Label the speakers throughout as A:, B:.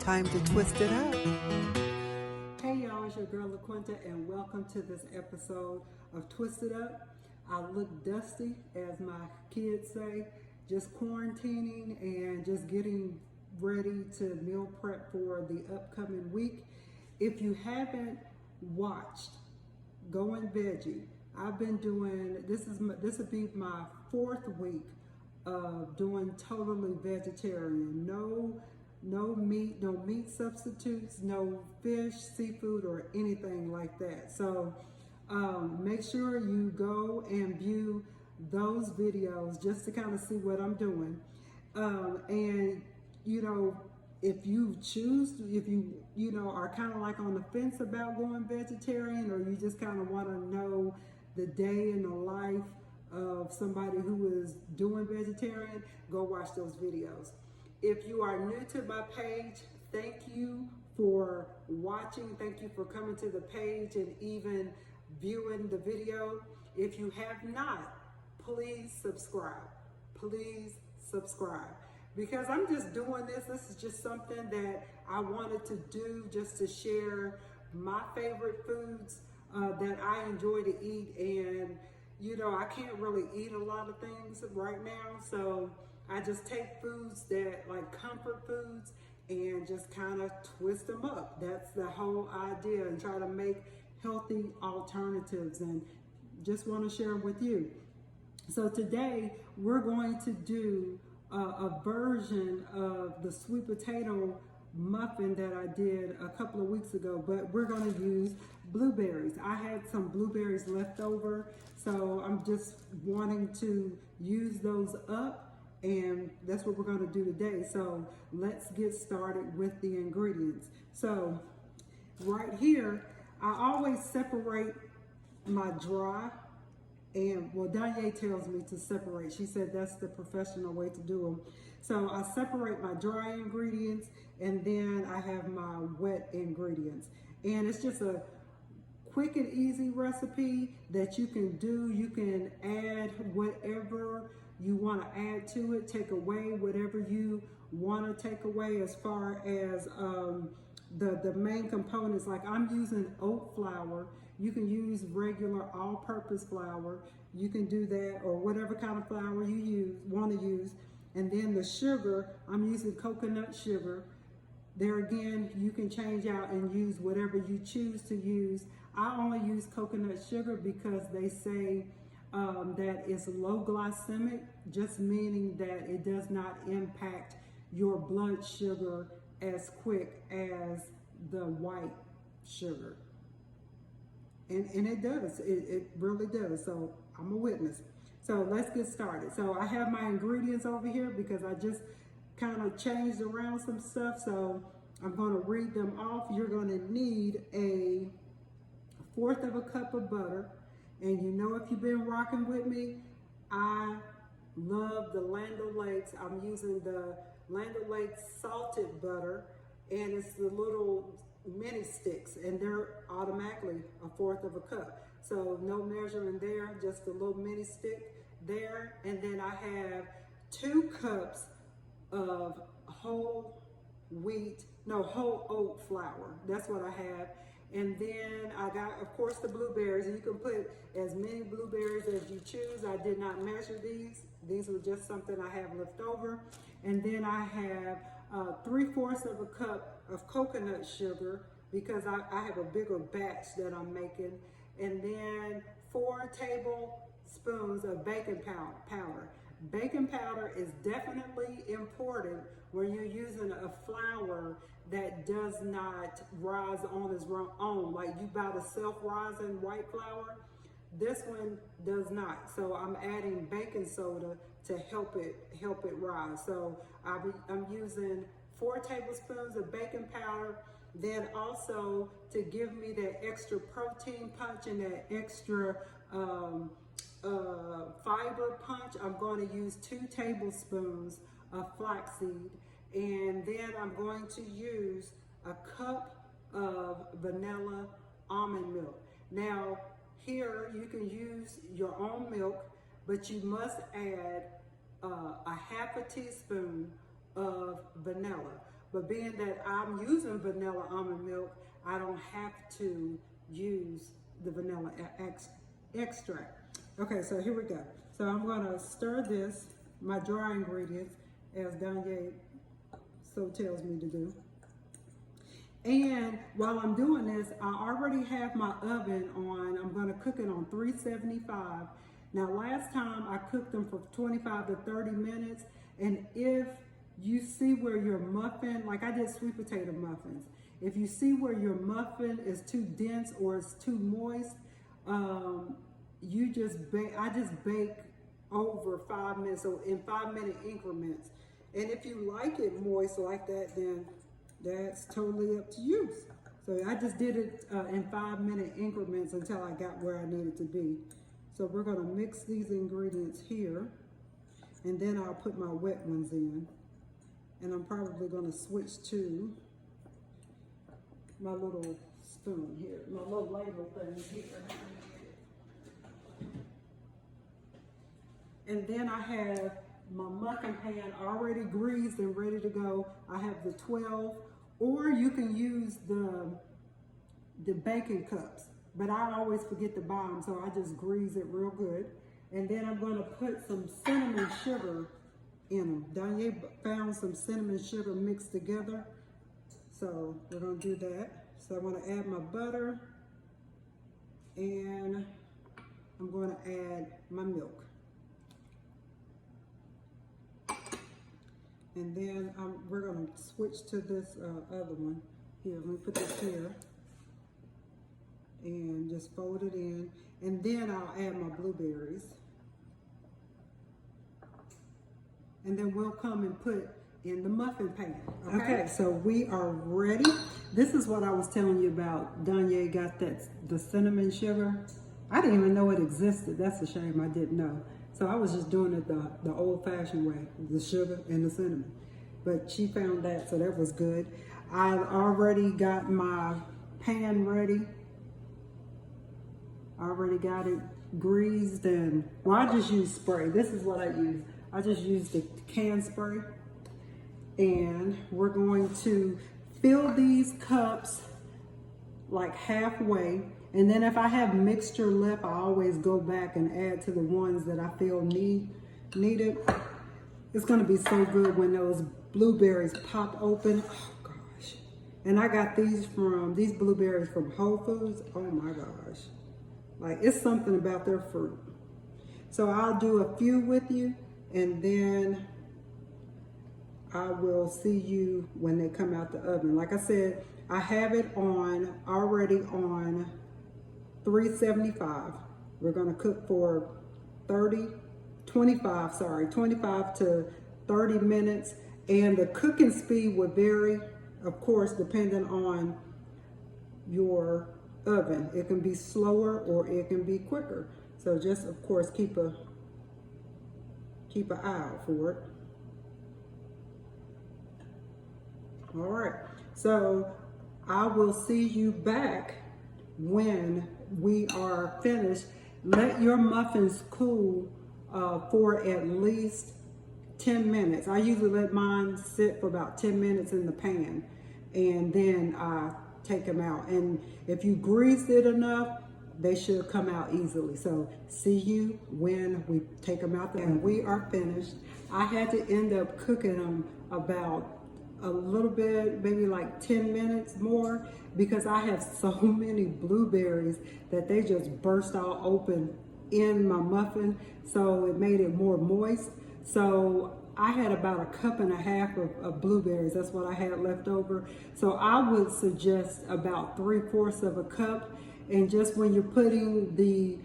A: time to twist it up.
B: Hey y'all, it's your girl LaQuinta and welcome to this episode of Twist It Up. I look dusty, as my kids say, just quarantining and just getting ready to meal prep for the upcoming week. If you haven't watched Going Veggie, I've been doing, this will be my 4th week of doing totally vegetarian. No meat substitutes, no fish, seafood, or anything like that. So make sure you go and view those videos just to kind of see what I'm doing. And you know, if you are kind of like on the fence about going vegetarian, or you just kind of want to know the day in the life of somebody who is doing vegetarian, go watch those videos. If you are new to my page, thank you for watching. Thank you for coming to the page and even viewing the video. If you have not, please subscribe. Please subscribe. Because I'm just doing this. This is just something that I wanted to do, just to share my favorite foods that I enjoy to eat. And you know, I can't really eat a lot of things right now, so I just take foods that like comfort foods and just kind of twist them up. That's the whole idea, and try to make healthy alternatives, and just want to share them with you. So today we're going to do a version of the sweet potato muffin that I did a couple of weeks ago, but we're going to use blueberries. I had some blueberries left over, so I'm just wanting to use those up, and that's what we're going to do today. So let's get started with the ingredients. So right here, I always separate my dry, and well, Danye tells me to separate. She said that's the professional way to do them. So I separate my dry ingredients, and then I have my wet ingredients. And it's just a quick and easy recipe that you can do. You can add whatever you want to add to it, take away whatever you want to take away as far as the main components. Like I'm using oat flour. You can use regular all-purpose flour. You can do that, or whatever kind of flour you want to use. And then the sugar, I'm using coconut sugar. There again, you can change out and use whatever you choose to use. I only use coconut sugar because they say that it's low glycemic, just meaning that it does not impact your blood sugar as quick as the white sugar. And it does, it really does. So I'm a witness. So let's get started. So I have my ingredients over here because I just kind of changed around some stuff. So I'm going to read them off. You're going to need a 1/4 of a cup of butter. And you know, if you've been rocking with me, I love the Land O'Lakes. I'm using the Land O'Lakes salted butter, and it's the little mini sticks, and they're automatically a 1/4 of a cup. So no measuring there, just a little mini stick there. And then I have 2 cups of whole oat flour. That's what I have. And then I got, of course, the blueberries. And you can put as many blueberries as you choose. I did not measure these. These were just something I have left over. And then I have 3/4 of a cup of coconut sugar, because I have a bigger batch that I'm making. And then 4 tablespoons of baking powder. Baking powder is definitely important when you're using a flour that does not rise on its own. Like you buy the self-rising white flour, this one does not. So I'm adding baking soda to help it rise. So I'm using 4 tablespoons of baking powder. Then also, to give me that extra protein punch and that extra fiber punch, I'm going to use 2 tablespoons of flaxseed. And then I'm going to use a cup of vanilla almond milk. Now, here you can use your own milk, but you must add a 1/2 teaspoon of vanilla. But being that I'm using vanilla almond milk, I don't have to use the vanilla extract. Okay, so here we go. So I'm gonna stir this, my dry ingredients, as Danye so tells me to do. And while I'm doing this, I already have my oven on. I'm gonna cook it on 375. Now last time I cooked them for 25 to 30 minutes. And if you see where your muffin, like I did sweet potato muffins, if you see where your muffin is too dense or it's too moist, you just bake, I just bake over 5 minutes, so in 5-minute increments. And if you like it moist like that, then that's totally up to you. So I just did it in 5-minute increments until I got where I needed to be. So we're gonna mix these ingredients here, and then I'll put my wet ones in. And I'm probably gonna switch to my little spoon here, my little ladle thing here. And then I have my muffin pan already greased and ready to go. I have the 12, or you can use the baking cups, but I always forget to buy them, so I just grease it real good. And then I'm gonna put some cinnamon sugar in them. Danye found some cinnamon sugar mixed together, so we're gonna do that. So I'm gonna add my butter, and I'm gonna add my milk. And then we're gonna switch to this other one. Here, let me put this here. And just fold it in. And then I'll add my blueberries. And then we'll come and put in the muffin pan. Okay, so we are ready. This is what I was telling you about. Danye got the cinnamon sugar. I didn't even know it existed. That's a shame I didn't know. So I was just doing it the old-fashioned way, the sugar and the cinnamon. But she found that, so that was good. I already got my pan ready. I already got it greased, and well, I just use spray. This is what I use. I just use the can spray. And we're going to fill these cups like halfway. And then if I have mixture left, I always go back and add to the ones that I feel needed. It's gonna be so good when those blueberries pop open. Oh gosh. And I got these blueberries from Whole Foods. Oh my gosh. Like, it's something about their fruit. So I'll do a few with you, and then I will see you when they come out the oven. Like I said, I have it already on 375. We're gonna cook for 25 to 30 minutes. And the cooking speed will vary, of course, depending on your oven. It can be slower or it can be quicker. So just, of course, keep an eye out for it. All right, so I will see you back when we are finished. Let your muffins cool for at least 10 minutes. I usually let mine sit for about 10 minutes in the pan, and then I take them out. And if you greased it enough, they should come out easily. So see you when we take them out there. And we are finished. I had to end up cooking them about a little bit, maybe like 10 minutes more, because I have so many blueberries that they just burst all open in my muffin. So it made it more moist. So I had about 1.5 cups of blueberries. That's what I had left over. So I would suggest about 3/4 cup. And just when you're putting the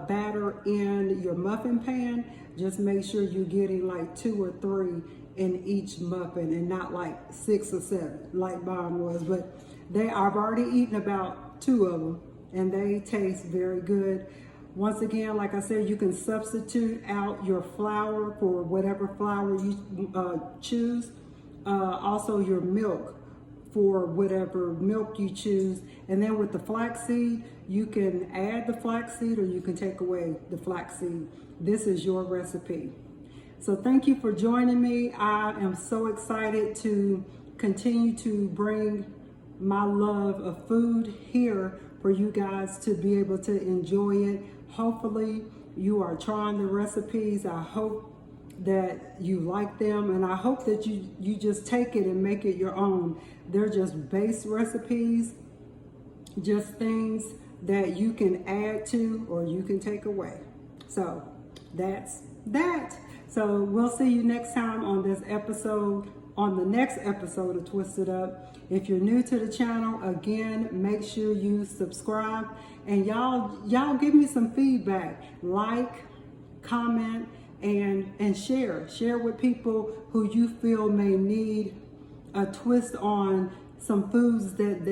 B: batter in your muffin pan, just make sure you're getting like 2 or 3 in each muffin, and not like 6 or 7 like mine was. But I've already eaten about 2 of them, and they taste very good. Once again, like I said, you can substitute out your flour for whatever flour you choose. Also your milk for whatever milk you choose. And then with the flaxseed, you can add the flaxseed or you can take away the flaxseed. This is your recipe. So thank you for joining me. I am so excited to continue to bring my love of food here for you guys to be able to enjoy it. Hopefully you are trying the recipes. I hope that you like them, and I hope that you just take it and make it your own. They're just base recipes, just things that you can add to or you can take away. So that's that. So we'll see you next time on this episode, on the next episode of Twisted Up. If you're new to the channel, again, make sure you subscribe, and y'all give me some feedback. Like, comment, and share with people who you feel may need a twist on some foods that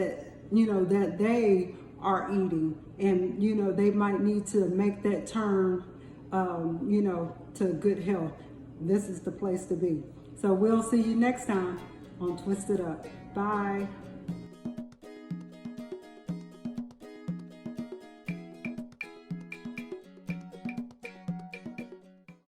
B: they are eating, and they might need to make that turn to good health. This is the place to be. So we'll see you next time on Twisted Up. Bye.